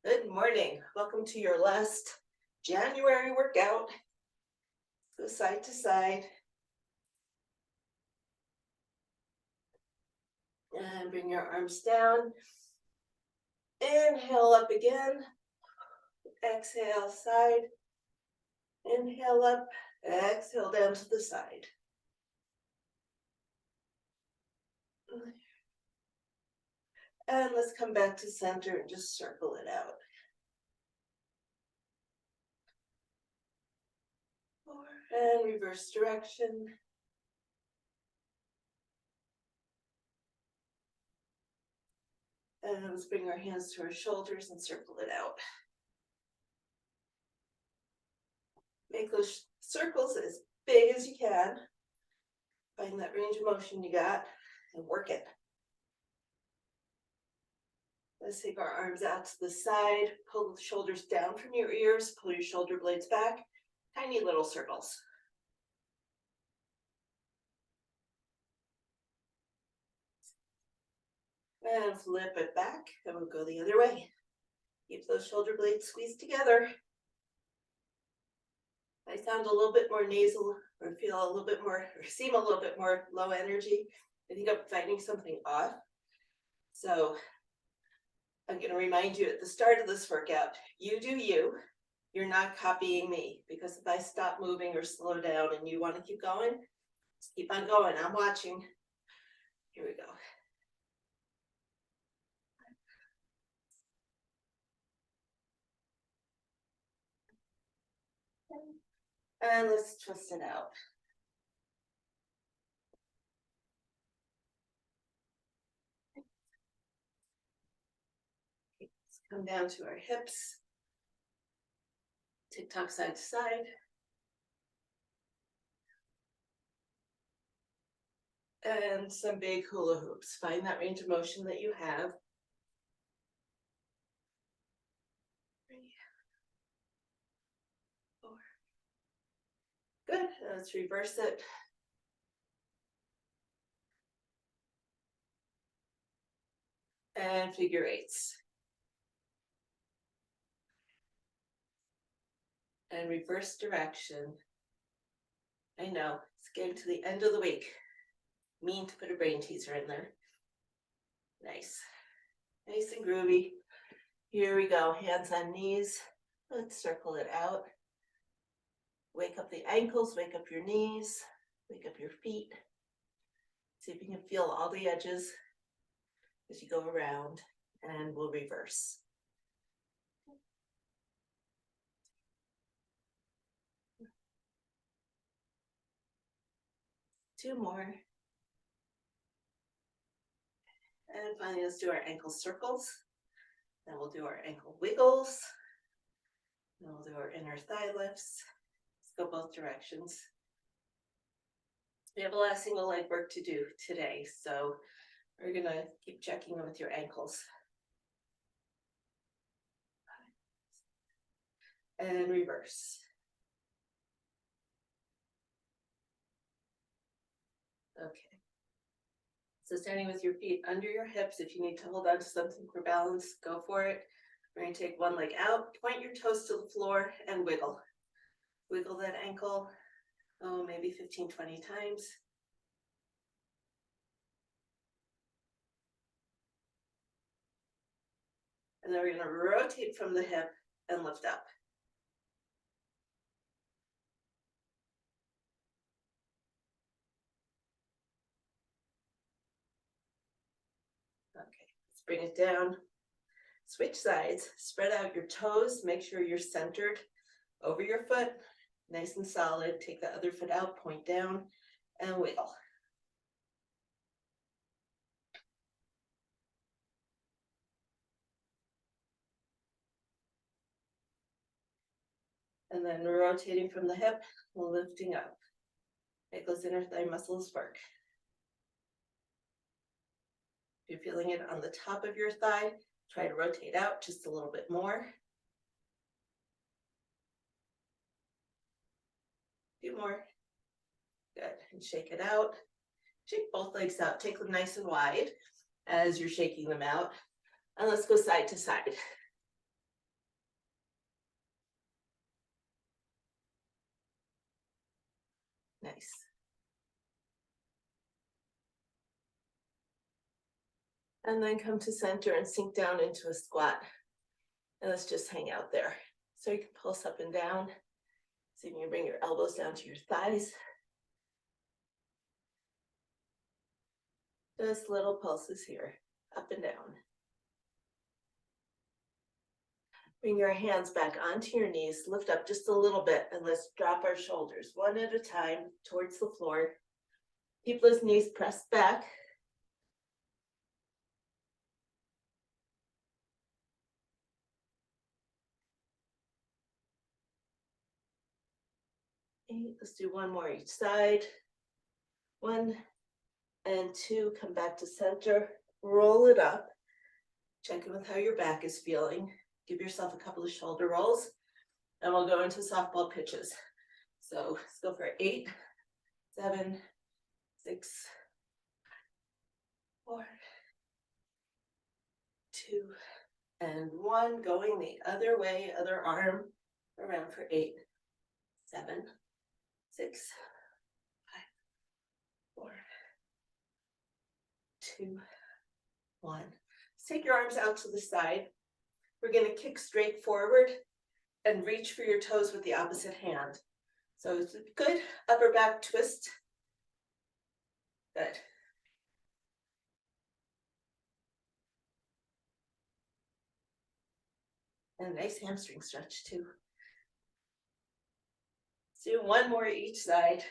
Good morning. Welcome to your last January workout. Go side to side. And bring your arms down. Inhale up again. Exhale side. Inhale up. Exhale down to the side. And let's come back to center and just circle it out. 4. And reverse direction. And let's bring our hands to our shoulders and circle it out. Make those circles as big as you can. Find that range of motion you got and work it. Let's take our arms out to the side, pull the shoulders down from your ears, pull your shoulder blades back, tiny little circles. And flip it back, and we'll go the other way. Keep those shoulder blades squeezed together. I sound a little bit more nasal or feel a little bit more, or seem a little bit more low energy. I think I'm fighting something off. So I'm going to remind you at the start of this workout, you do you. You're not copying me, because if I stop moving or slow down and you want to keep going, just keep on going. I'm watching. Here we go. And let's twist it out. Let's come down to our hips. Tick-tock side to side. And some big hula hoops. Find that range of motion that you have. 3, 4. Good. Let's reverse it. And figure eights. And reverse direction. I know, it's getting to the end of the week. Mean to put a brain teaser in there. Nice. Nice and groovy. Here we go, hands on knees. Let's circle it out. Wake up the ankles, wake up your knees, wake up your feet. See if you can feel all the edges as you go around, and we'll reverse. Two more. And finally, let's do our ankle circles. Then we'll do our ankle wiggles. Then we'll do our inner thigh lifts. Let's go both directions. We have a lot of single leg work to do today, so we're gonna keep checking in with your ankles. And reverse. Okay. So standing with your feet under your hips, if you need to hold on to something for balance, go for it. We're going to take one leg out, point your toes to the floor, and wiggle. Wiggle that ankle, maybe 15, 20 times. And then we're going to rotate from the hip and lift up. Okay, let's bring it down. Switch sides, spread out your toes, make sure you're centered over your foot, nice and solid. Take the other foot out, point down, and wiggle. And then rotating from the hip, lifting up. Make those inner thigh muscles work. If you're feeling it on the top of your thigh, try to rotate out just a little bit more. A few more. Good. And shake it out. Shake both legs out. Take them nice and wide as you're shaking them out. And let's go side to side. Nice. And then come to center and sink down into a squat. And let's just hang out there. So you can pulse up and down. See if you can bring your elbows down to your thighs. Just little pulses here, up and down. Bring your hands back onto your knees, lift up just a little bit, and let's drop our shoulders one at a time towards the floor. Keep those knees pressed back. Okay, let's do one more each side. 1 and 2, come back to center, roll it up. Check in with how your back is feeling. Give yourself a couple of shoulder rolls, and we'll go into softball pitches. So let's go for 8, 7, 6, 4, 2, and 1. Going the other way, other arm around for 8, 7, 6, 5, 4, 2, 1. Take your arms out to the side. We're going to kick straight forward and reach for your toes with the opposite hand. So it's a good upper back twist. Good. And a nice hamstring stretch too. Let's do one more each side.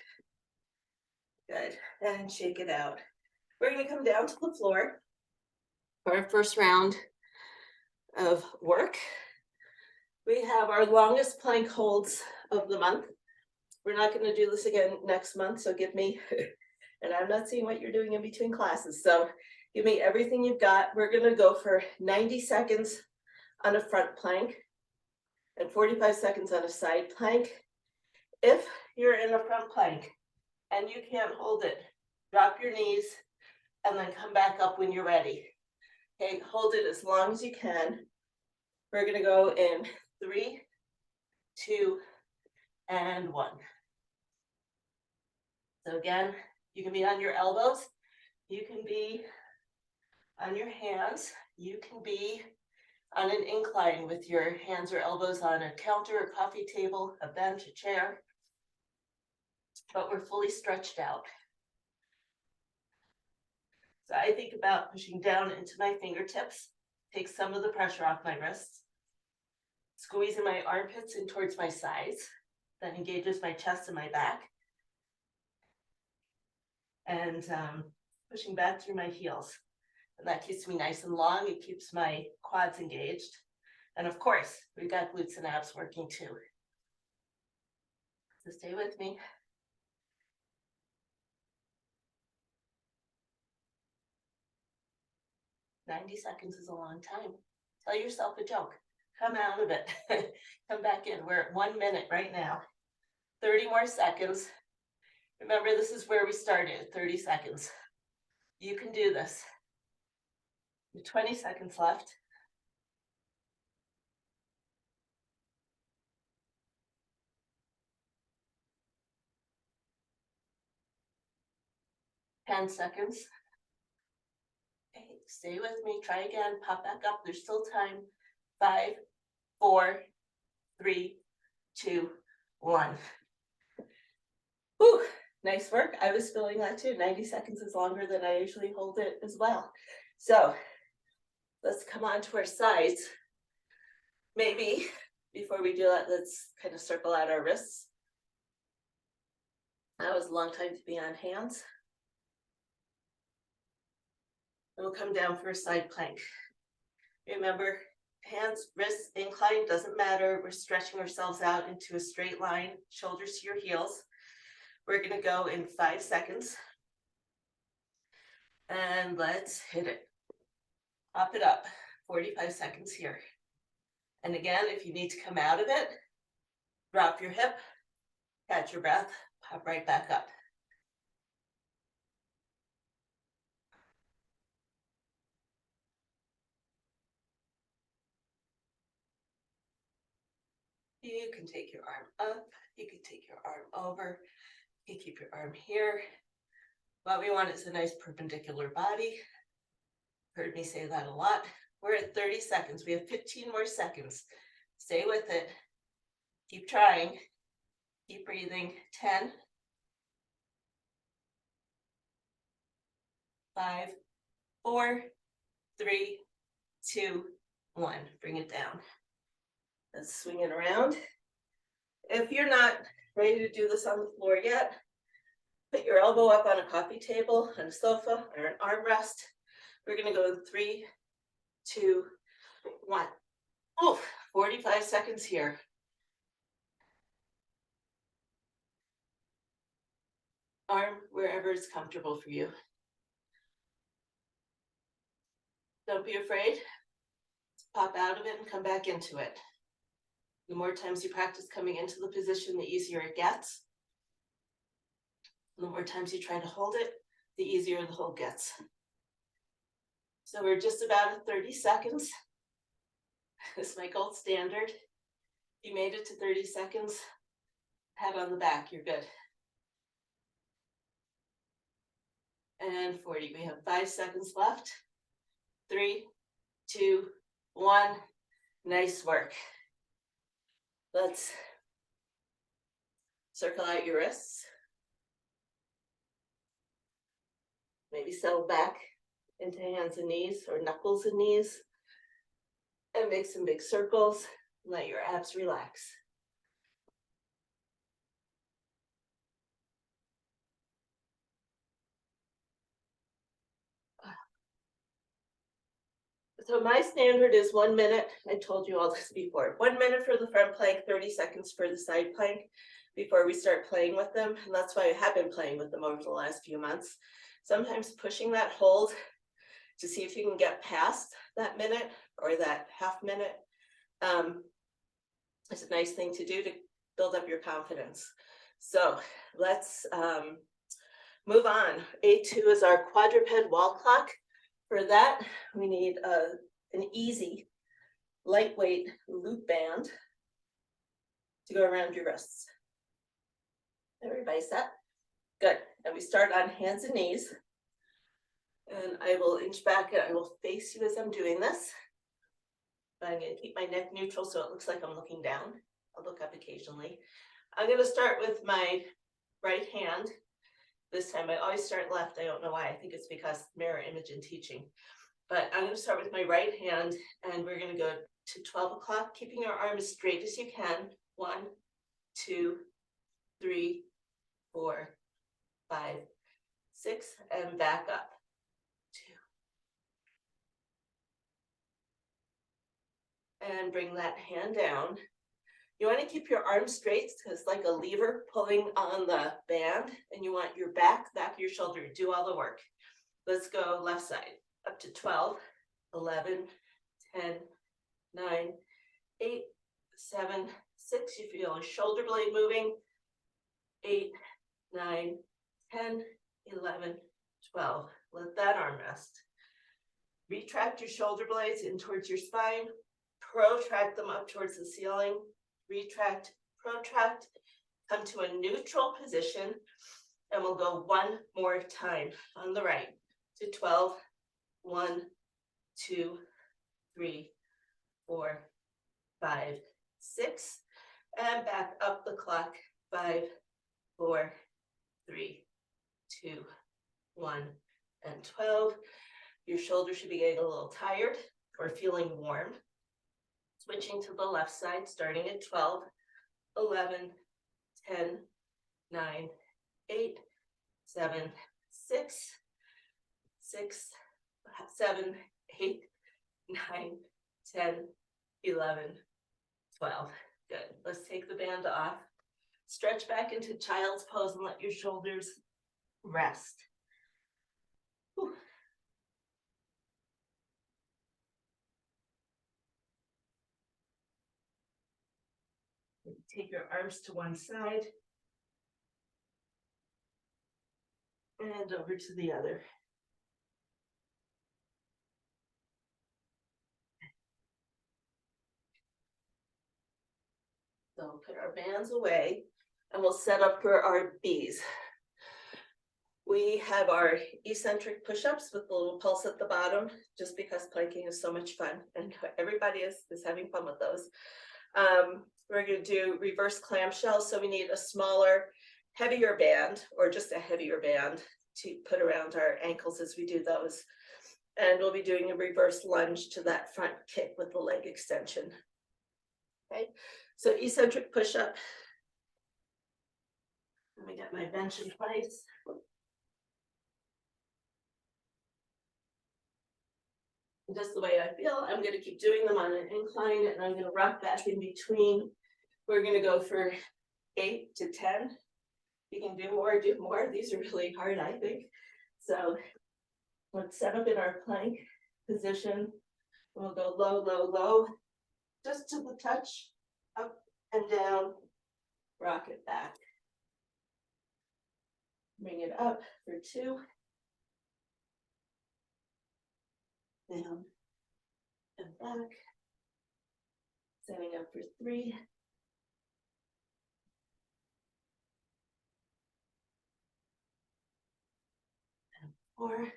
Good. And shake it out. We're going to come down to the floor for our first round of work. We have our longest plank holds of the month. We're not going to do this again next month, so give me, and I'm not seeing what you're doing in between classes, so give me everything you've got. We're going to go for 90 seconds on a front plank and 45 seconds on a side plank. If you're in a front plank and you can't hold it, drop your knees and then come back up when you're ready. Okay, hold it as long as you can. We're going to go in 3, 2, and 1. So again, you can be on your elbows, you can be on your hands, you can be on an incline with your hands or elbows on a counter, a coffee table, a bench, a chair, but we're fully stretched out. So I think about pushing down into my fingertips, take some of the pressure off my wrists, squeezing my armpits in towards my sides, that engages my chest and my back, and pushing back through my heels. And that keeps me nice and long. It keeps my quads engaged. And of course, we've got glutes and abs working too. So stay with me. "90 seconds is a long time." Tell yourself a joke. Come out of it. Come back in. We're at 1 minute right now. 30 more seconds. Remember, this is where we started, 30 seconds. You can do this. 20 seconds left. Ten seconds. Okay, stay with me. Try again. Pop back up. There's still time. 5, 4, 3, 2, 1. Whew, nice work. I was feeling that too. 90 seconds is longer than I usually hold it as well. So let's come on to our sides. Maybe before we do that, let's kind of circle out our wrists. That was a long time to be on hands. And we'll come down for a side plank. Remember, hands, wrists, incline, doesn't matter. We're stretching ourselves out into a straight line, shoulders to your heels. We're going to go in 5 seconds. And let's hit it. Pop it up. 45 seconds here. And again, if you need to come out of it, drop your hip, catch your breath, pop right back up. You can take your arm up, you can take your arm over, You keep your arm here. What we want is a nice perpendicular body. Heard me say that a lot. We're at 30 seconds. We have 15 more seconds. Stay with it. Keep trying. Keep breathing. 10, 5, 4, 3, 2, 1. Bring it down. Let's swing it around. If you're not ready to do this on the floor yet, put your elbow up on a coffee table, on a sofa, or an armrest. We're going to go in 3, 2, 1. Oh, 45 seconds here. Arm wherever is comfortable for you. Don't be afraid. Pop out of it and come back into it. The more times you practice coming into the position, the easier it gets. The more times you try to hold it, the easier the hold gets. So we're just about at 30 seconds. This is my gold standard. You made it to 30 seconds. Pat on the back, you're good. And 40, we have 5 seconds left. 3, 2, 1. Nice work. Let's circle out your wrists. Maybe settle back into hands and knees or knuckles and knees. And make some big circles. Let your abs relax. So my standard is 1 minute. I told you all this before. 1 minute for the front plank, 30 seconds for the side plank before we start playing with them. And that's why I have been playing with them over the last few months. Sometimes pushing that hold to see if you can get past that minute or that half minute is a nice thing to do to build up your confidence. So let's move on. A2 is our quadruped wall clock. For that, we need an easy, lightweight loop band to go around your wrists. Everybody set? Good. And we start on hands and knees. And I will inch back and I will face you as I'm doing this. But I'm going to keep my neck neutral so it looks like I'm looking down. I'll look up occasionally. I'm going to start with my right hand. This time I always start left. I don't know why. I think it's because mirror image in teaching. But I'm going to start with my right hand and we're going to go to 12 o'clock, keeping your arm as straight as you can. 1, 2, 3, 4, 5, 6, and back up. 2. And bring that hand down. You want to keep your arms straight because it's like a lever pulling on the band, and you want your back of your shoulder to do all the work. Let's go left side. Up to 12, 11, 10, 9, 8, 7, 6. You feel a shoulder blade moving. 8, 9, 10, 11, 12. Let that arm rest. Retract your shoulder blades in towards your spine. Protract them up towards the ceiling. Retract, protract. Come to a neutral position. And we'll go one more time on the right to 12. 1, 2, 3, 4, 5, 6, and back up the clock. 5, 4, 3, 2, 1, and 12. Your shoulders should be getting a little tired or feeling warm. Switching to the left side, starting at 12, 11, 10, 9, 8, 7, 6, 6, 7, 8, 9, 10, 11, 12. Good. Let's take the band off. Stretch back into child's pose and let your shoulders rest. Whew. Take your arms to one side and over to the other. So put our bands away. And we'll set up for our B's. We have our eccentric push-ups with the little pulse at the bottom, just because planking is so much fun and everybody is having fun with those. We're going to do reverse clamshell, so we need a smaller, heavier band, or just a heavier band to put around our ankles as we do those. And we'll be doing a reverse lunge to that front kick with the leg extension. Okay, so eccentric push-up. Let me get my bench in place. Just the way I feel, I'm going to keep doing them on an incline, and I'm going to rock back in between. We're going to go for 8 to 10. You can do more, do more. These are really hard, I think. So let's set up in our plank position. We'll go low, low, low, just to the touch, up and down, rock it back. Bring it up for 2. Down and back. Setting up for 3. And 4.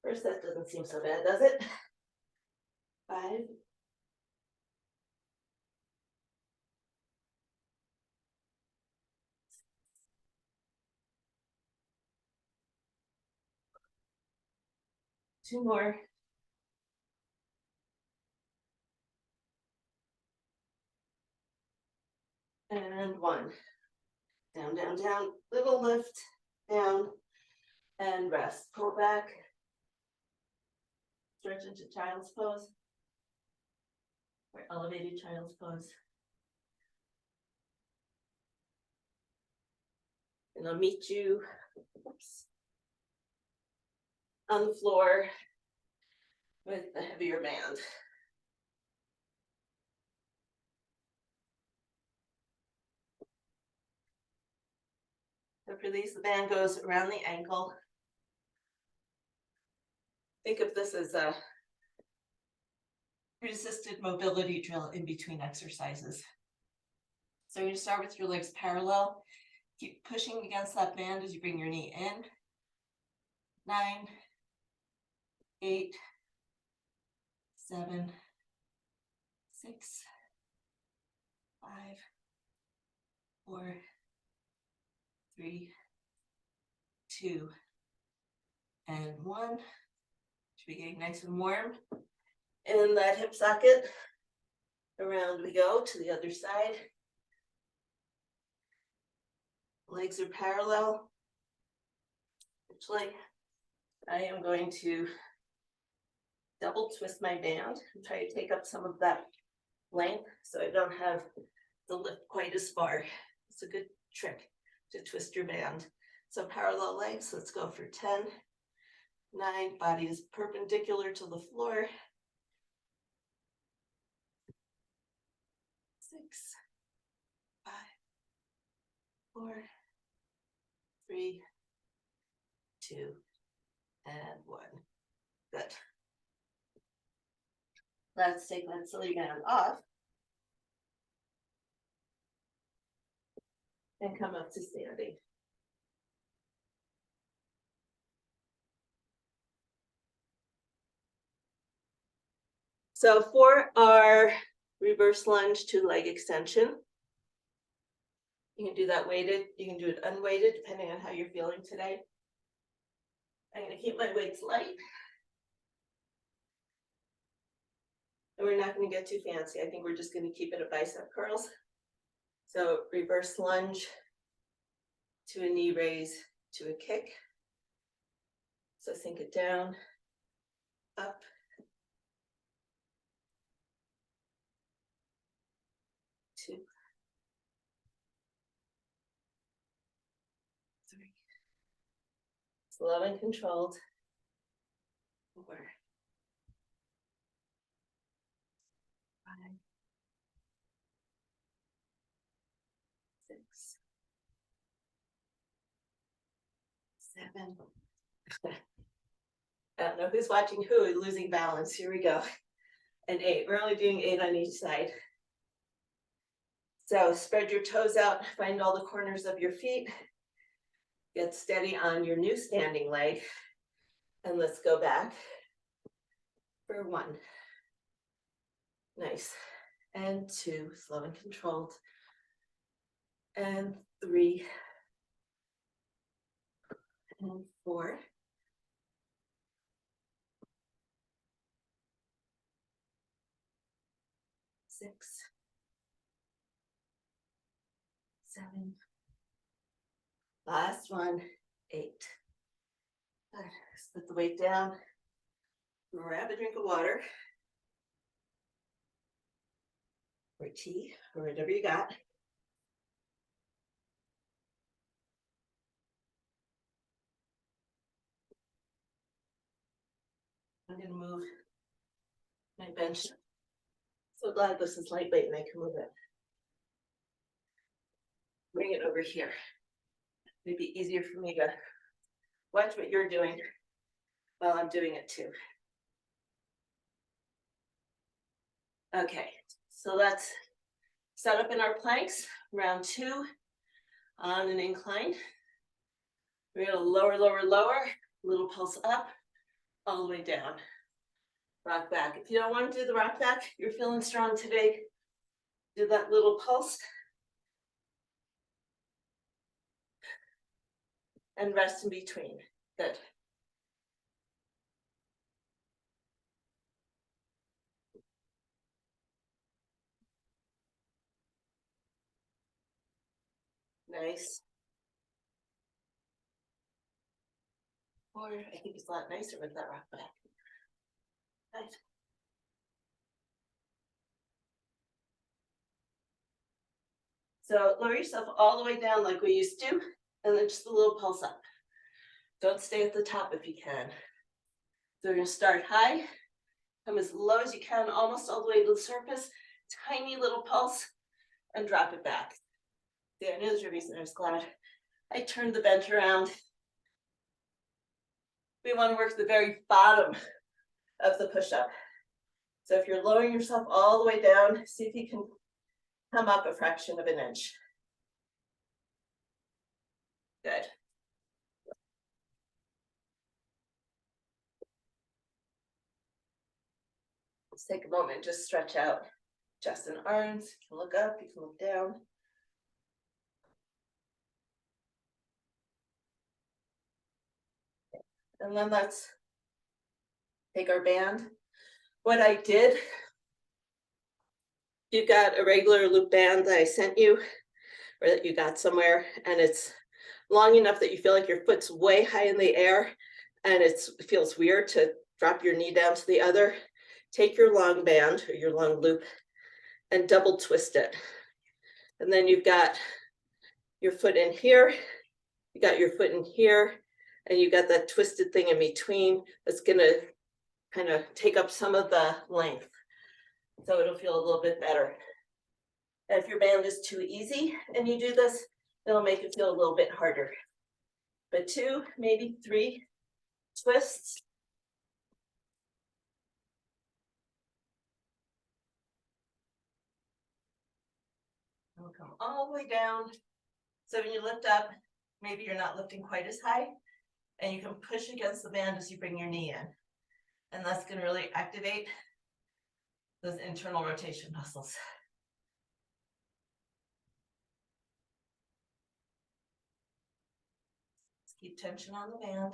First, that doesn't seem so bad, does it? 5. 2 more. And 1. Down, down, down, little lift, down, and rest. Pull back. Stretch into child's pose, or elevated child's pose. And I'll meet you on the floor with the heavier band. So for these, the band goes around the ankle. Think of this as a assisted mobility drill in between exercises. So you're going to start with your legs parallel. Keep pushing against that band as you bring your knee in. 9, 8, 7, 6, 5, 4, 3, 2, and 1. Should be getting nice and warm. In that hip socket, around we go to the other side. Legs are parallel. Actually, I am going to double twist my band and try to take up some of that length so I don't have the lift quite as far. It's a good trick to twist your band. So parallel legs, let's go for 10, 9, body is perpendicular to the floor. 6, 5, 4, 3, 2, and 1. Good. Let's take that silly band off and come up to standing. So for our reverse lunge to leg extension, you can do that weighted, you can do it unweighted, depending on how you're feeling today. I'm going to keep my weights light. And we're not going to get too fancy. I think we're just going to keep it at bicep curls. So reverse lunge to a knee raise to a kick. So sink it down, up, 2, 3, slow and controlled, 4, 5, 6, 7. I don't know who's watching who, losing balance. Here we go. And 8. We're only doing 8 on each side. So spread your toes out, find all the corners of your feet. Get steady on your new standing leg. And let's go back for 1. Nice. And 2, slow and controlled. And 3. And 4. 6. 7. Last one, 8. Good. Put the weight down. Grab a drink of water. Or tea, or whatever you got. I'm going to move my bench. So glad this is lightweight and I can move it. Bring it over here. It'd be easier for me to watch what you're doing while I'm doing it too. Okay, so let's set up in our planks, round 2 on an incline. We're gonna lower, lower, lower, little pulse up, all the way down. Rock back. If you don't want to do the rock back, you're feeling strong today, do that little pulse. And rest in between. Good. Nice. Or I think it's a lot nicer with that rock back. Nice. So lower yourself all the way down like we used to, and then just a little pulse up. Don't stay at the top if you can. So we're gonna start high, come as low as you can, almost all the way to the surface, tiny little pulse, and drop it back. See, I knew there's a reason I was glad I turned the bench around. We want to work to the very bottom of the push-up. So if you're lowering yourself all the way down, see if you can come up a fraction of an inch. Good. Let's take a moment, just stretch out chest and arms. You can look up, you can look down. And then let's take our band. What I did, you've got a regular loop band that I sent you, or that you got somewhere, and it's long enough that you feel like your foot's way high in the air, and it feels weird to drop your knee down to the other. Take your long band, or your long loop, and double twist it. And then you've got your foot in here, you got your foot in here, and you got that twisted thing in between that's gonna kind of take up some of the length. So it'll feel a little bit better. And if your band is too easy and you do this, it'll make it feel a little bit harder. But 2, maybe 3 twists. And we'll come all the way down. So when you lift up, maybe you're not lifting quite as high, and you can push against the band as you bring your knee in. And that's going to really activate those internal rotation muscles. Just keep tension on the band.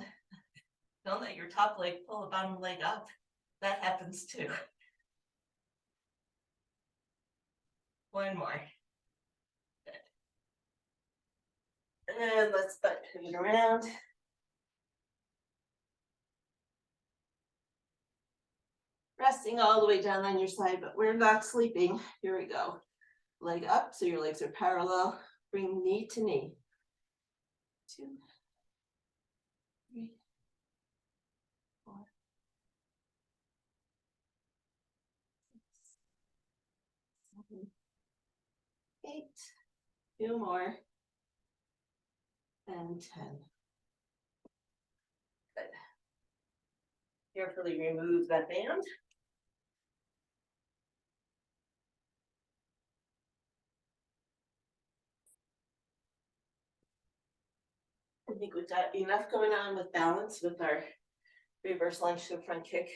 Don't let your top leg pull the bottom leg up. That happens too. 1 more. Good. And let's butt pivot around. Resting all the way down on your side, but we're not sleeping. Here we go. Leg up, so your legs are parallel. Bring knee to knee. 2, 3, 4, 6, 7, 8. 2 more. And 10. Good. Carefully remove that band. think we've got enough going on with balance with our reverse lunge to front kick.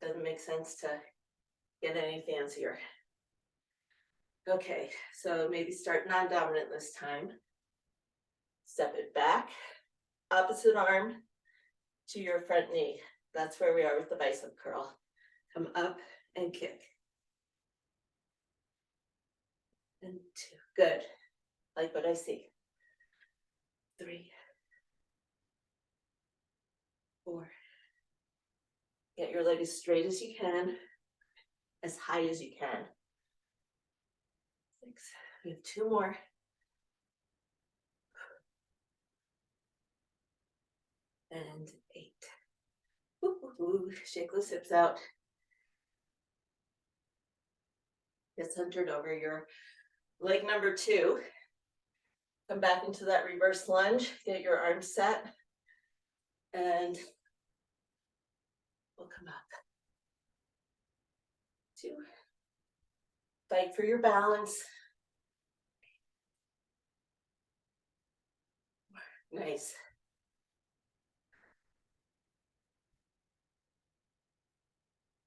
Doesn't make sense to get any fancier. Okay, so maybe start non-dominant this time. Step it back, opposite arm to your front knee. That's where we are with the bicep curl. Come up and kick. And 2, good. Like what I see. 3, 4. Get your leg as straight as you can, as high as you can. 6, we have 2 more. And 8. Ooh, ooh, ooh. Shake those hips out. Get centered over your leg number 2. Come back into that reverse lunge. Get your arms set. And we'll come up. 2. Fight for your balance. Nice.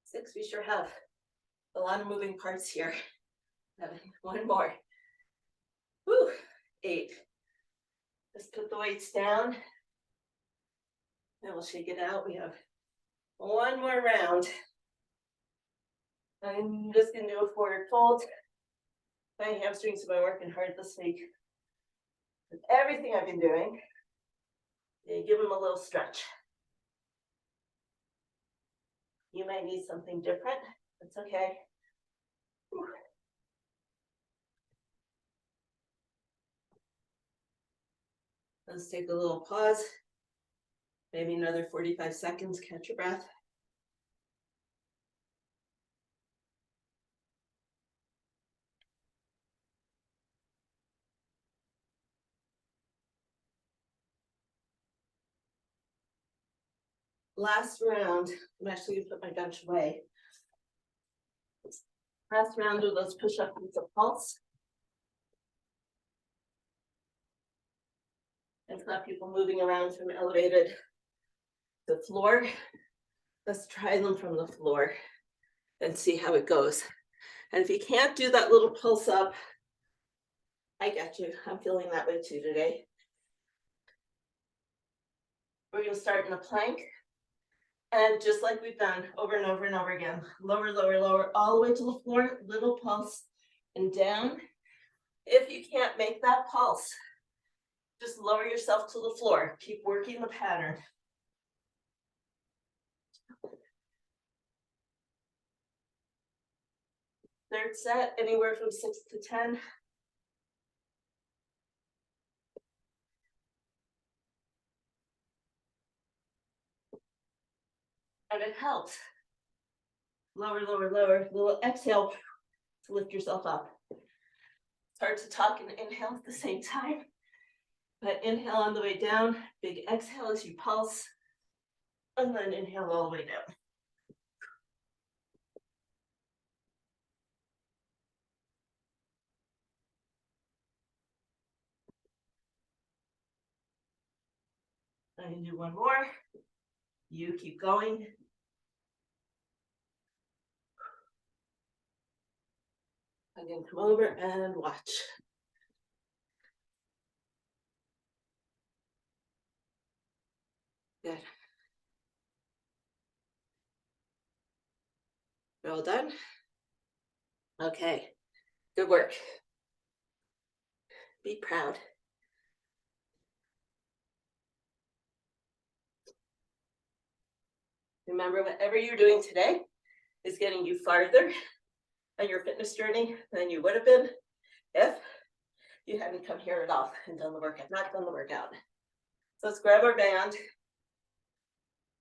6, we sure have a lot of moving parts here. 7, 1 more. Woo, 8. Let's put the weights down. And we'll shake it out. We have 1 more round. I'm just gonna do a forward fold. My hamstrings have been working hard this week. With everything I've been doing, give them a little stretch. You might need something different. That's okay. Whew. Let's take a little pause. Maybe another 45 seconds, catch your breath. Last round, I'm actually gonna put my bench away. Last round of those push-ups with a pulse. It's not people moving around from elevated to the floor. Let's try them from the floor and see how it goes. And if you can't do that little pulse up, I get you. I'm feeling that way too today. We're gonna start in a plank. And just like we've done over and over and over again, lower, lower, lower, all the way to the floor, little pulse and down. If you can't make that pulse, just lower yourself to the floor. Keep working the pattern. Third set, anywhere from 6 to 10. And it helps. Lower, lower, lower. Little exhale to lift yourself up. It's hard to talk and inhale at the same time. But inhale on the way down. Big exhale as you pulse. And then inhale all the way down. I'm going to do 1 more. You keep going. I'm going to come over and watch. Good. Well done. Okay, good work. Be proud. Remember, whatever you're doing today is getting you farther on your fitness journey than you would have been if you hadn't come here at all and done the workout, not done the workout. So let's grab our band.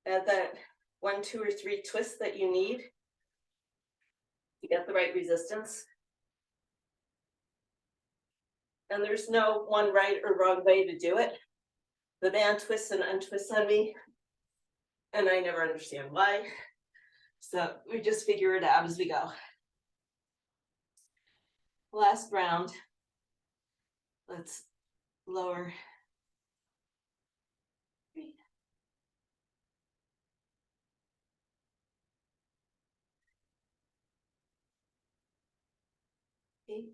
Add that 1, 2, or 3 twists that you need to get the right resistance. And there's no one right or wrong way to do it. The band twists and untwists on me, and I never understand why. So we just figure it out as we go. Last round. Let's lower 8,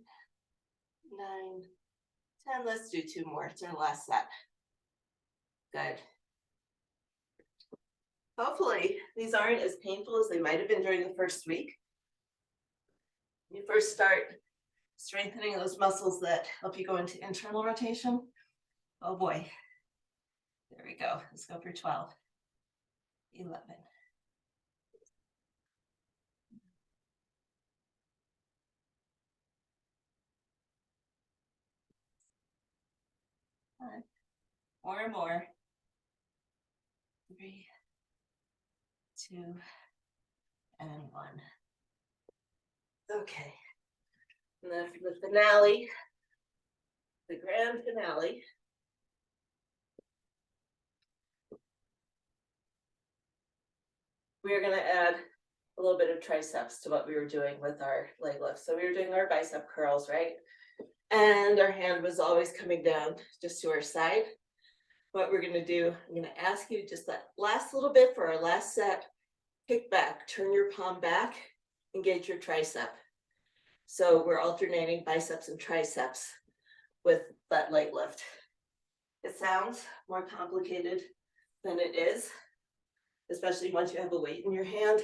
9, 10. Let's do 2 more. It's our last set. Good. Hopefully these aren't as painful as they might have been during the first week. You first start strengthening those muscles that help you go into internal rotation. Oh boy. There we go. Let's go for 12, 11. Five. Or more. 3, 2, and 1. Okay. And then for the finale, the grand finale, we are going to add a little bit of triceps to what we were doing with our leg lifts. So we were doing our bicep curls, right? And our hand was always coming down just to our side. What we're going to do, I'm going to ask you just that last little bit for our last set. Kick back, turn your palm back, engage your tricep. So we're alternating biceps and triceps with that leg lift. It sounds more complicated than it is, especially once you have a weight in your hand.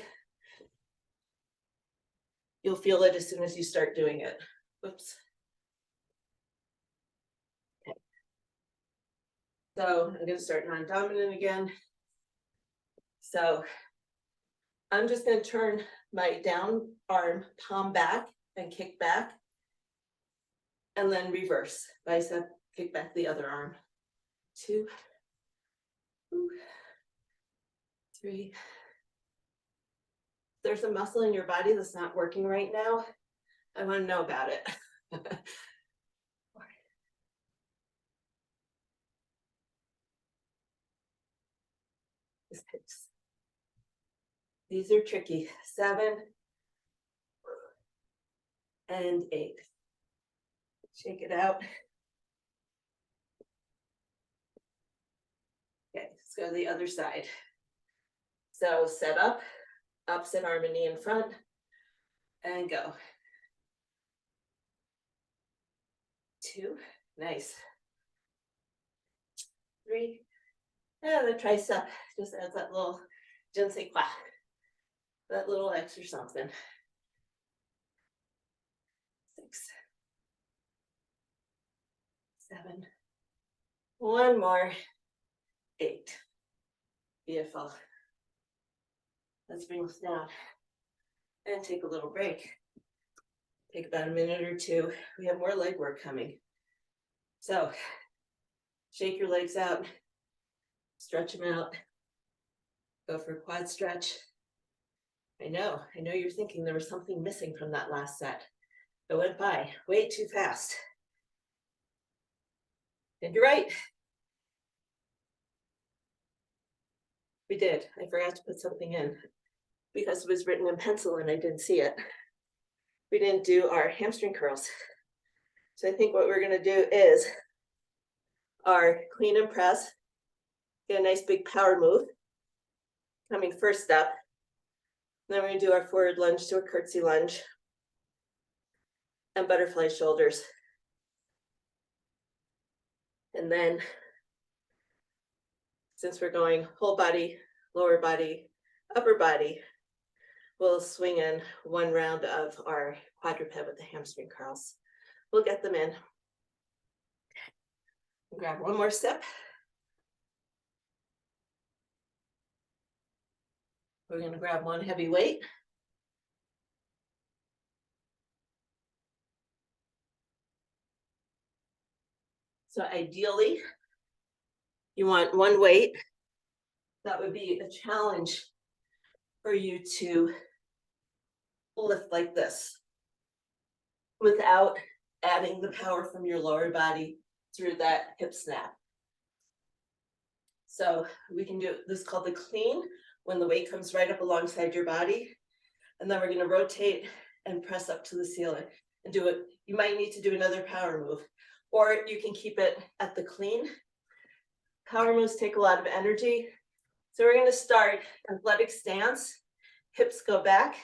You'll feel it as soon as you start doing it. Whoops. Okay. So I'm going to start non-dominant again. So I'm just going to turn my down arm, palm back and kick back. And then reverse, bicep, kick back the other arm. 2, 3. If there's a muscle in your body that's not working right now, I want to know about it. 4. These are tricky. 7 and 8. Shake it out. Okay, let's go to the other side. So set up, opposite arm and knee in front, and go. 2, nice. 3, and the tricep just adds that little, je ne sais quoi, that little extra something. 6, 7, 1 more, 8. Beautiful. Let's bring this down and take a little break. Take about a minute or 2. We have more leg work coming. So shake your legs out, stretch them out, go for a quad stretch. I know you're thinking there was something missing from that last set. It went by way too fast. And you're right. We did. I forgot to put something in because it was written in pencil and I didn't see it. We didn't do our hamstring curls. So I think what we're going to do is our clean and press. Get a nice big power move. Coming first up. Then we're going to do our forward lunge to a curtsy lunge. And butterfly shoulders. And then, since we're going whole body, lower body, upper body, we'll swing in 1 round of our quadruped with the hamstring curls. We'll get them in. Grab 1 more sip. We're going to grab 1 heavy weight. So ideally, you want 1 weight. That would be a challenge for you to lift like this without adding the power from your lower body through that hip snap. So we can do this called the clean, when the weight comes right up alongside your body. And then we're going to rotate and press up to the ceiling and do it. You might need to do another power move, or you can keep it at the clean. Power moves take a lot of energy. So we're going to start athletic stance. Hips go back.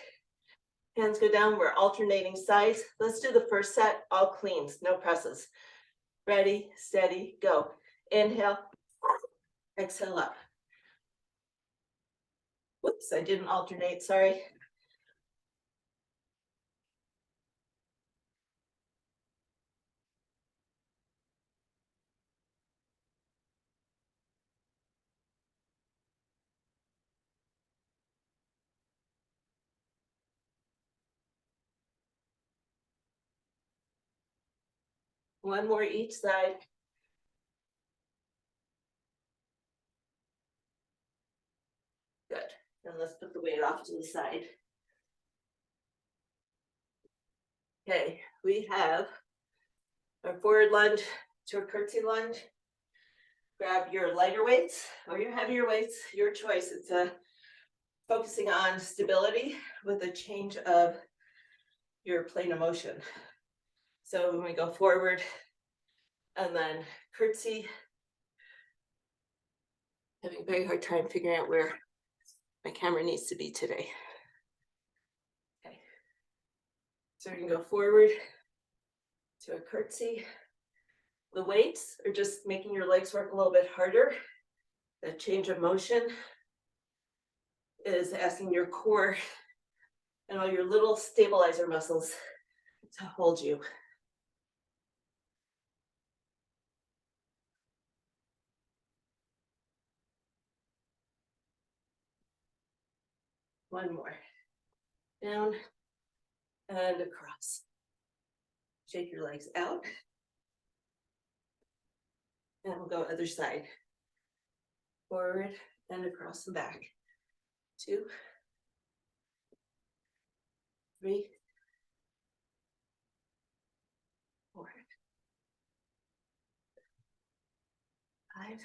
Hands go down, we're alternating sides. Let's do the first set, all cleans, no presses. Ready, steady, go. Inhale, exhale up. Whoops, I didn't alternate, sorry. One more each side. Good. And let's put the weight off to the side. Okay, we have our forward lunge to a curtsy lunge. Grab your lighter weights or your heavier weights, your choice. It's focusing on stability with a change of your plane of motion. So when we go forward and then curtsy, having a very hard time figuring out where my camera needs to be today. Okay, so we can go forward to a curtsy. The weights are just making your legs work a little bit harder. The change of motion is asking your core and all your little stabilizer muscles to hold you. One more. Down and across. Shake your legs out. And we'll go other side. Forward and across the back. 2, 3, 4, 5.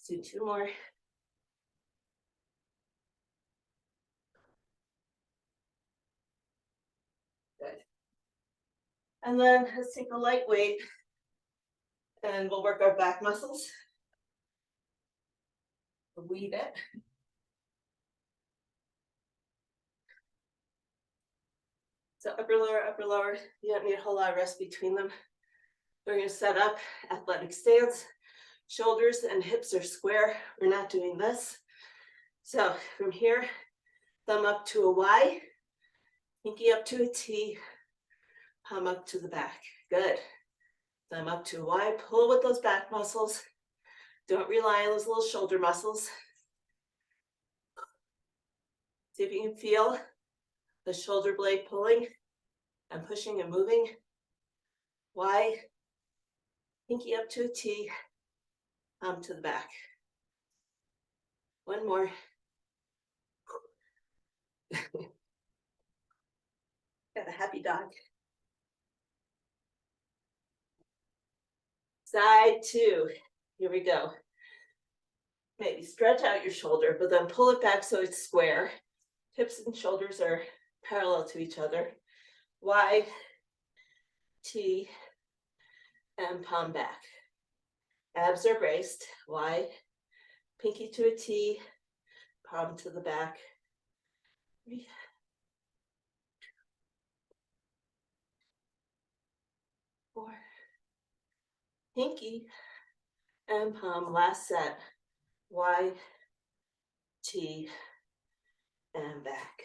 Let's do 2 more. Good. And then let's take a light weight and we'll work our back muscles. Weave it. So upper, lower. You don't need a whole lot of rest between them. We're going to set up athletic stance. Shoulders and hips are square. We're not doing this. So from here, thumb up to a Y, pinky up to a T, palm up to the back. Good. Thumb up to a Y, pull with those back muscles. Don't rely on those little shoulder muscles. See if you can feel the shoulder blade pulling and pushing and moving. Y, pinky up to a T, palm to the back. One more. Got a happy dog. Side 2. Here we go. Maybe stretch out your shoulder, but then pull it back so it's square. Hips and shoulders are parallel to each other. Y, T, and palm back. Abs are braced. Y, pinky to a T, palm to the back. 3, 4, pinky and palm. Last set. Y, T, and back.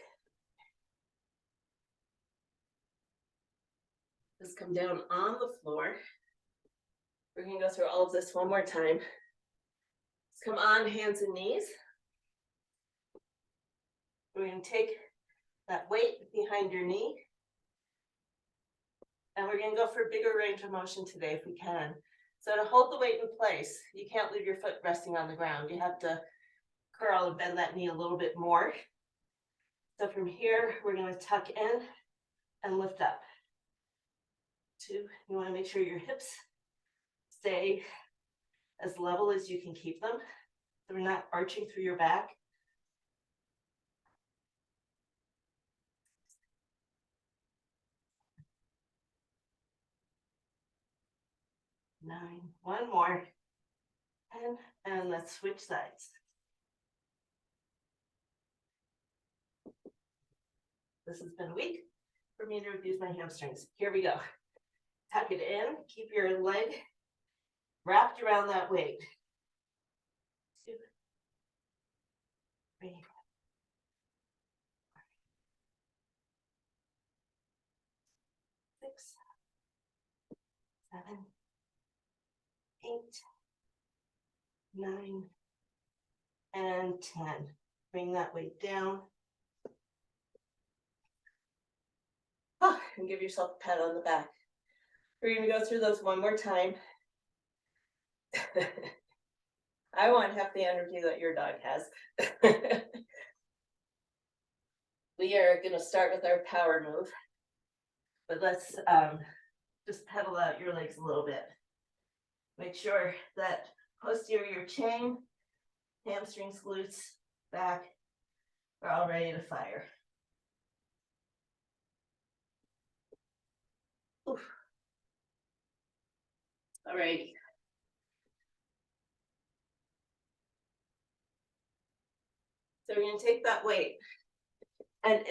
Let's come down on the floor. We're going to go through all of this one more time. Let's come on hands and knees. We're going to take that weight behind your knee. And we're going to go for a bigger range of motion today if we can. So to hold the weight in place, you can't leave your foot resting on the ground. You have to curl and bend that knee a little bit more. So from here, we're going to tuck in and lift up. 2, you want to make sure your hips stay as level as you can keep them. So we're not arching through your back. 9, one more. 10, and let's switch sides. This has been a week for me to abuse my hamstrings. Here we go. Tuck it in, keep your leg wrapped around that weight. 2, 3, 6, 7, 8, 9, and 10. Bring that weight down. Oh, and give yourself a pat on the back. We're going to go through those one more time. I want half the energy that your dog has. We are going to start with our power move, but let's just pedal out your legs a little bit. Make sure that posterior chain, hamstrings, glutes, back are all ready to fire. Oof. All righty. So we're going to take that weight. And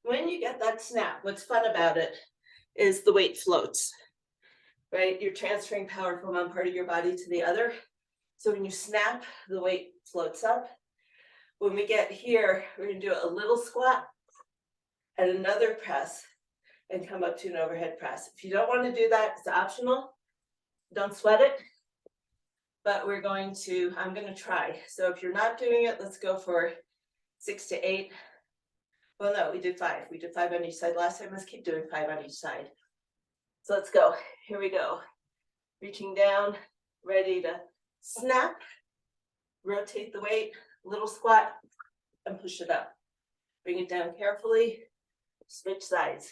when you get that snap, what's fun about it is the weight floats, right? You're transferring power from one part of your body to the other. So when you snap, the weight floats up. When we get here, we're going to do a little squat and another press and come up to an overhead press. If you don't want to do that, it's optional. Don't sweat it. But I'm going to try. So if you're not doing it, let's go for 6 to 8. Well, no, we did 5. We did 5 on each side last time. Let's keep doing 5 on each side. So let's go. Here we go. Reaching down, ready to snap. Rotate the weight, little squat, and push it up. Bring it down carefully. Switch sides.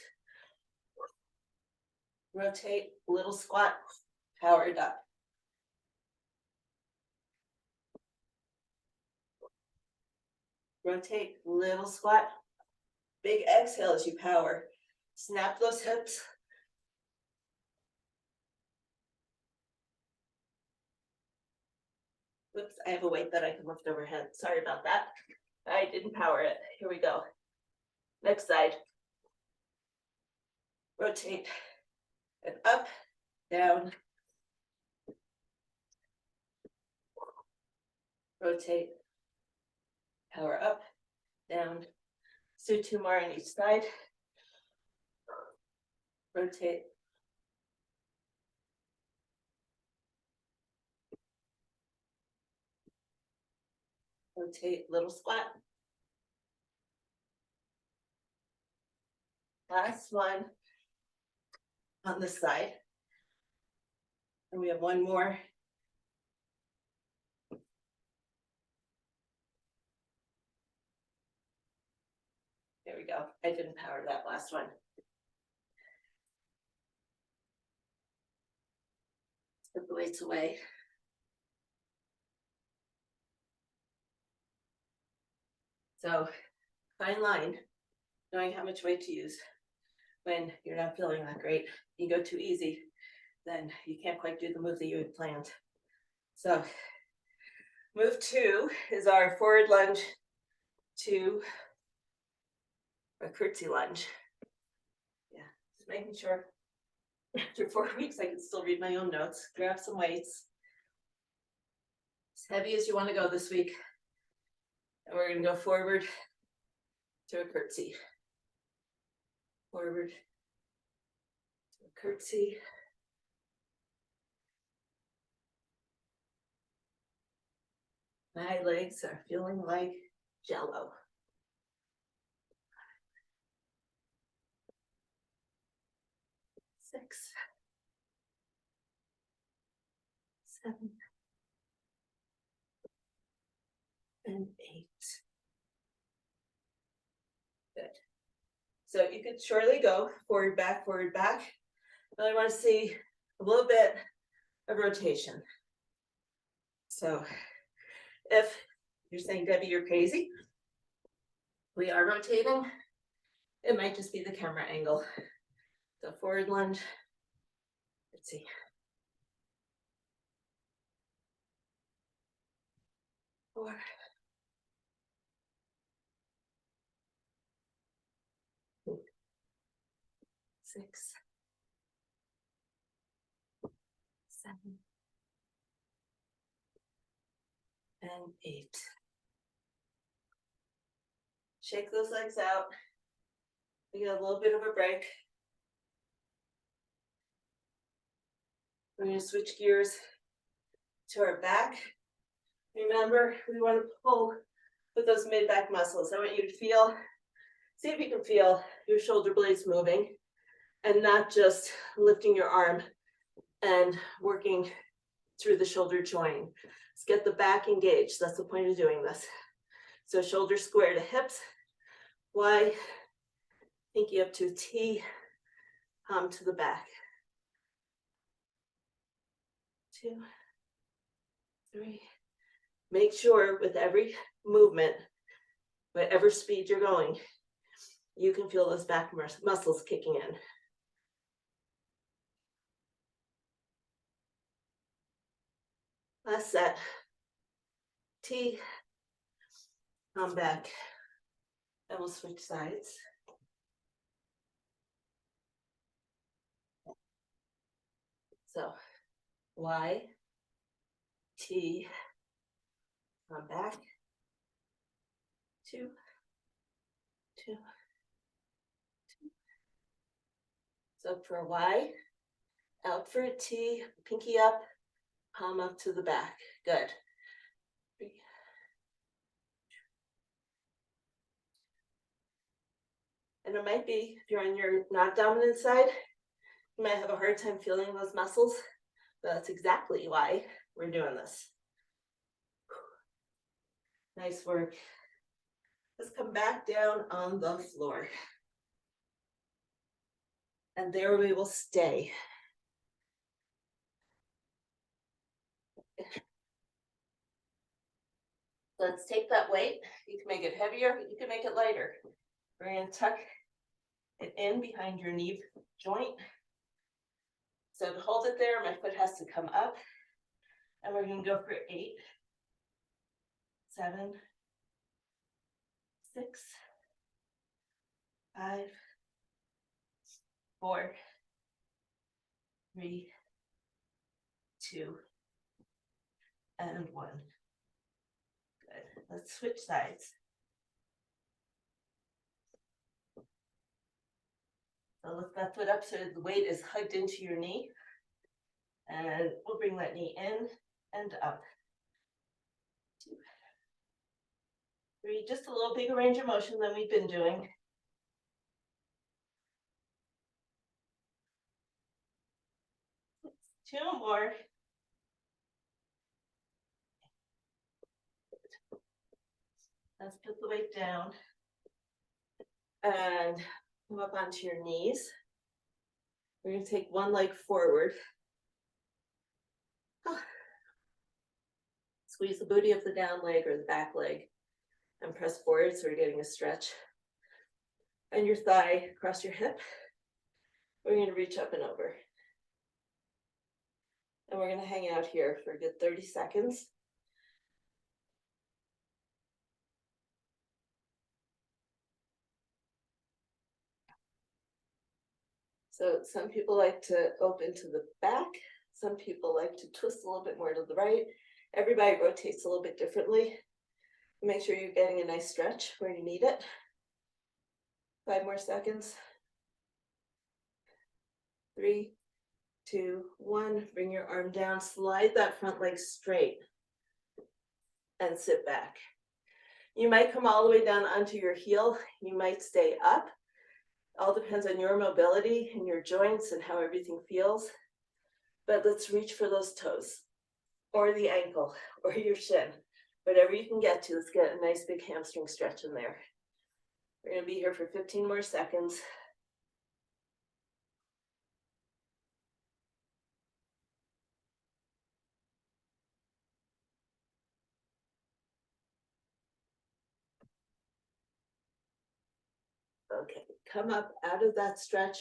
Rotate, little squat, power it up. Rotate, little squat. Big exhale as you power. Snap those hips. Whoops, I have a weight that I can lift overhead. Sorry about that. I didn't power it. Here we go. Next side. Rotate and up, down. Rotate, power up, down. Let's do 2 more on each side. Rotate. Rotate, little squat. Last one on this side. And we have one more. There we go. I didn't power that last one. Put the weights away. So, fine line, knowing how much weight to use when you're not feeling that great. You go too easy, then you can't quite do the move that you had planned. So, move 2 is our forward lunge to a curtsy lunge. Yeah, just making sure after 4 weeks I can still read my own notes. Grab some weights. As heavy as you want to go this week. And we're going to go forward to a curtsy. Forward to a curtsy. My legs are feeling like jello. 6, 7, and 8. Good. So you could surely go forward, back, but I want to see a little bit of rotation. So if you're saying, Debbie, you're crazy, we are rotating. It might just be the camera angle. So forward lunge. Let's see. 4, 6, 7, and 8. Shake those legs out. We get a little bit of a break. We're going to switch gears to our back. Remember, we want to pull with those mid-back muscles. I want you to feel, see if you can feel your shoulder blades moving and not just lifting your arm and working through the shoulder joint. Let's get the back engaged. That's the point of doing this. So shoulders square to hips, Y, pinky up to T, palm to the back. 2, 3. Make sure with every movement, whatever speed you're going, you can feel those back muscles kicking in. Last set. T, come back, and we'll switch sides. So, Y, T, come back, 2, 2, 2. So for Y, out for a T, pinky up, palm up to the back. Good. 3. And it might be, if you're on your not dominant side, you might have a hard time feeling those muscles, but that's exactly why we're doing this. Nice work. Let's come back down on the floor. And there we will stay. Let's take that weight. You can make it heavier, you can make it lighter. We're going to tuck it in behind your knee joint. So to hold it there, my foot has to come up. And we're going to go for 8, 7, 6, 5, 4, 3, 2, and 1. Good. Let's switch sides. So lift that foot up so the weight is hugged into your knee. And we'll bring that knee in and up. 2, 3, just a little bigger range of motion than we've been doing. 2 more. Let's put the weight down and come up onto your knees. We're going to take one leg forward. Squeeze the booty of the down leg or the back leg and press forward so we're getting a stretch. And your thigh across your hip. We're going to reach up and over. And we're going to hang out here for a good 30 seconds. So some people like to open to the back. Some people like to twist a little bit more to the right. Everybody rotates a little bit differently. Make sure you're getting a nice stretch where you need it. 5 more seconds. 3, 2, 1. Bring your arm down. Slide that front leg straight. And sit back. You might come all the way down onto your heel. You might stay up. All depends on your mobility and your joints and how everything feels. But let's reach for those toes or the ankle or your shin. Whatever you can get to, let's get a nice big hamstring stretch in there. We're going to be here for 15 more seconds. Okay, come up out of that stretch.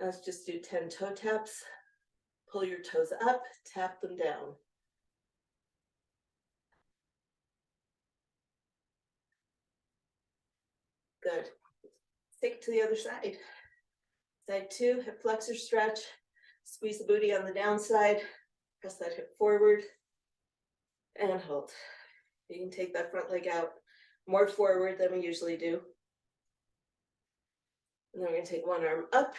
Let's just do 10 toe taps. Pull your toes up, tap them down. Good. Take it to the other side. Side 2, hip flexor stretch. Squeeze the booty on the downside. Press that hip forward. And hold. You can take that front leg out more forward than we usually do. And then we're going to take one arm up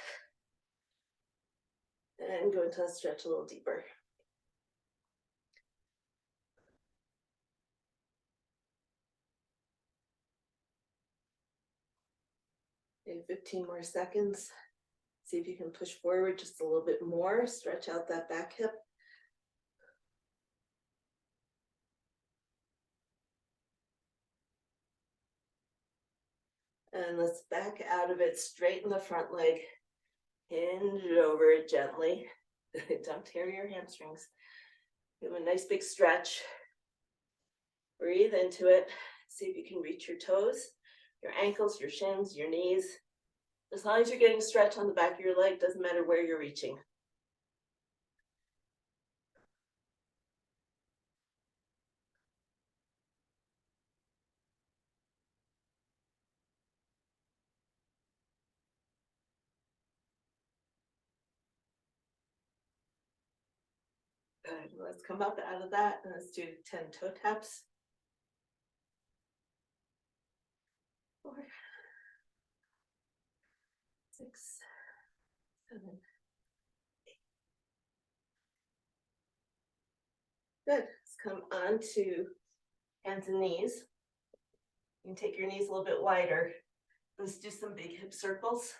and go into that stretch a little deeper. Maybe 15 more seconds. See if you can push forward just a little bit more. Stretch out that back hip. And let's back out of it, straighten the front leg, hinge over it gently. Don't tear your hamstrings. Give a nice big stretch. Breathe into it. See if you can reach your toes, your ankles, your shins, your knees. As long as you're getting stretch on the back of your leg, doesn't matter where you're reaching. Good. Let's come up out of that and let's do 10 toe taps. 4, 6, 7, 8. Good. Let's come on to hands and knees. You can take your knees a little bit wider. Let's do some big hip circles.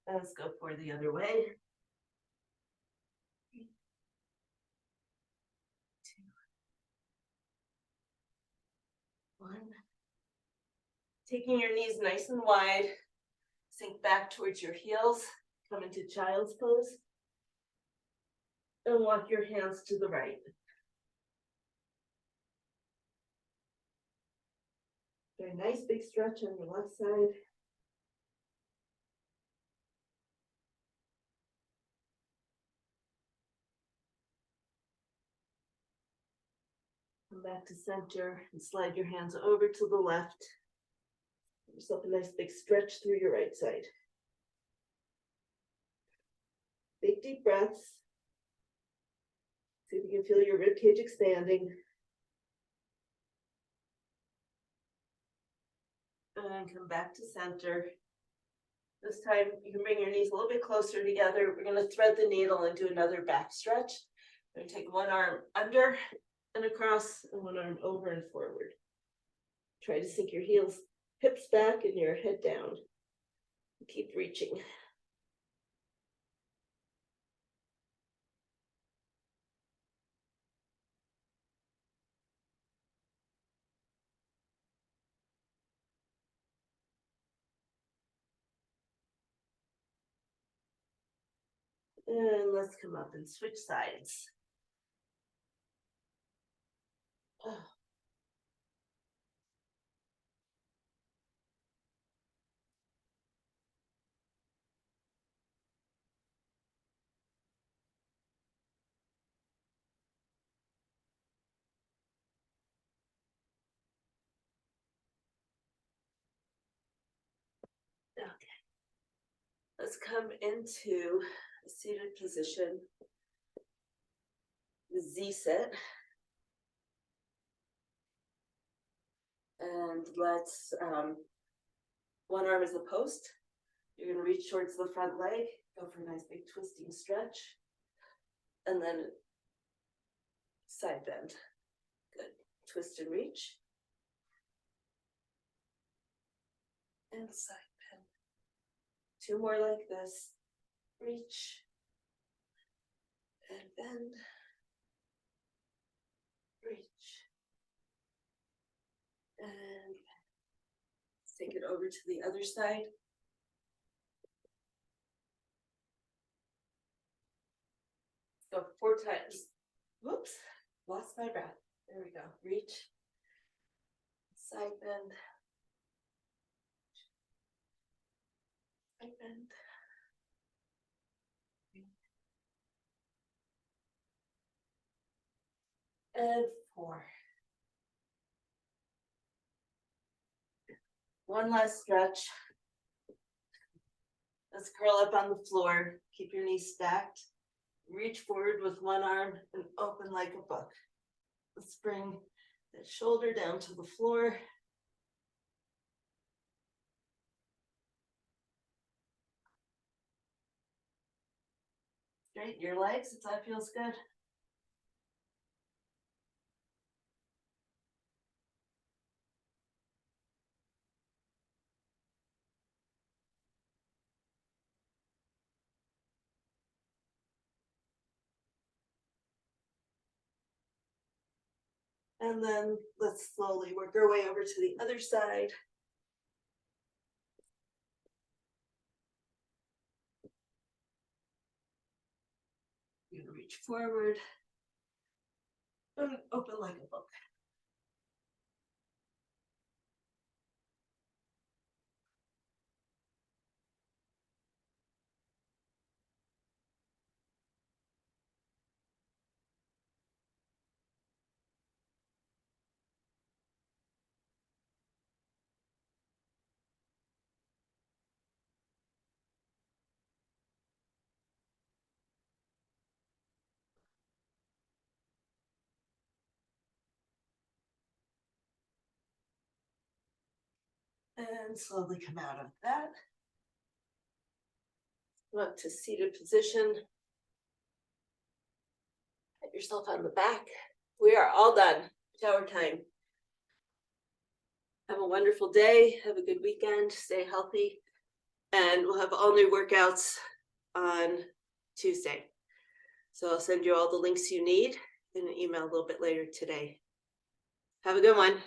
And let's go for the other way. 3, 2, 1. Taking your knees nice and wide, sink back towards your heels, come into child's pose, and walk your hands to the right. Very nice big stretch on your left side. Come back to center and slide your hands over to the left. Give yourself a nice big stretch through your right side. Big deep breaths. See if you can feel your rib cage expanding. And come back to center. This time you can bring your knees a little bit closer together. We're going to thread the needle and do another back stretch. We're going to take one arm under and across and one arm over and forward. Try to sink your heels, hips back and your head down. Keep reaching. And let's come up and switch sides. Oh. Okay. Let's come into a seated position. The Z-sit. And let's, one arm is the post. You're going to reach towards the front leg, go for a nice big twisting stretch, and then side bend. Good. Twist and reach. And side bend. 2 more like this. Reach. And bend. Reach. And take it over to the other side. Go 4 times. Whoops, lost my breath. There we go. Reach. Side bend. Side bend. And 4. One last stretch. Let's curl up on the floor. Keep your knees stacked. Reach forward with one arm and open like a book. Let's bring the shoulder down to the floor. Straighten your legs if that feels good. And then let's slowly work our way over to the other side. You're gonna reach forward and open like a book. And slowly come out of that. Up to seated position. Pat yourself on the back. We are all done. Shower time. Have a wonderful day. Have a good weekend. Stay healthy. And we'll have all new workouts on Tuesday. So I'll send you all the links you need in an email a little bit later today. Have a good one.